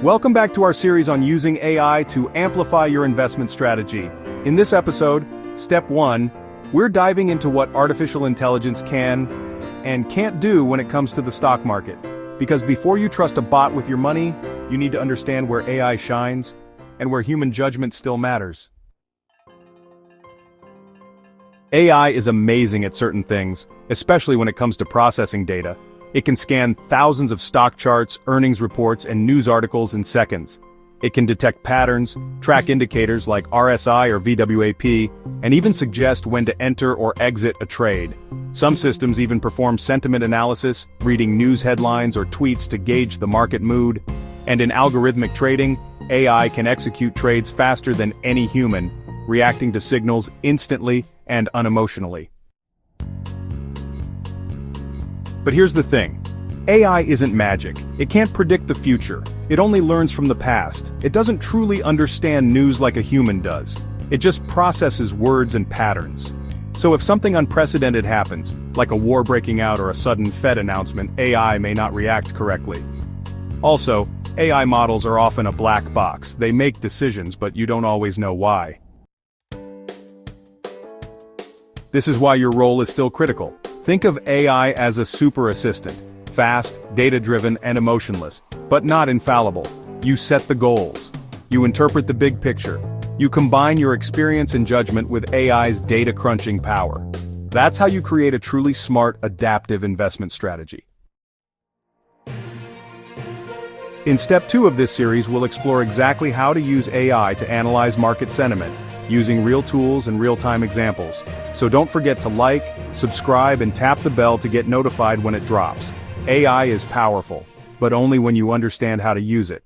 Welcome back to our series on using AI to amplify your investment strategy. In this episode, Step 1, we're diving into what artificial intelligence can and can't do when it comes to the stock market. Because before you trust a bot with your money, you need to understand where AI shines and where human judgment still matters. AI is amazing at certain things, especially when it comes to processing data. It can scan thousands of stock charts, earnings reports, and news articles in seconds. It can detect patterns, track indicators like RSI or VWAP, and even suggest when to enter or exit a trade. Some systems even perform sentiment analysis, reading news headlines or tweets to gauge the market mood. And in algorithmic trading, AI can execute trades faster than any human, reacting to signals instantly and unemotionally. But here's the thing. AI isn't magic. It can't predict the future. It only learns from the past. It doesn't truly understand news like a human does. It just processes words and patterns. So if something unprecedented happens, like a war breaking out or a sudden Fed announcement, AI may not react correctly. Also, AI models are often a black box. They make decisions, but you don't always know why. This is why your role is still critical. Think of AI as a super assistant, fast, data-driven, and emotionless, but not infallible. You set the goals. You interpret the big picture. You combine your experience and judgment with AI's data-crunching power. That's how you create a truly smart, adaptive investment strategy. In Step 2 of this series, we'll explore exactly how to use AI to analyze market sentiment, using real tools and real-time examples. So don't forget to like, subscribe, and tap the bell to get notified when it drops. AI is powerful, but only when you understand how to use it.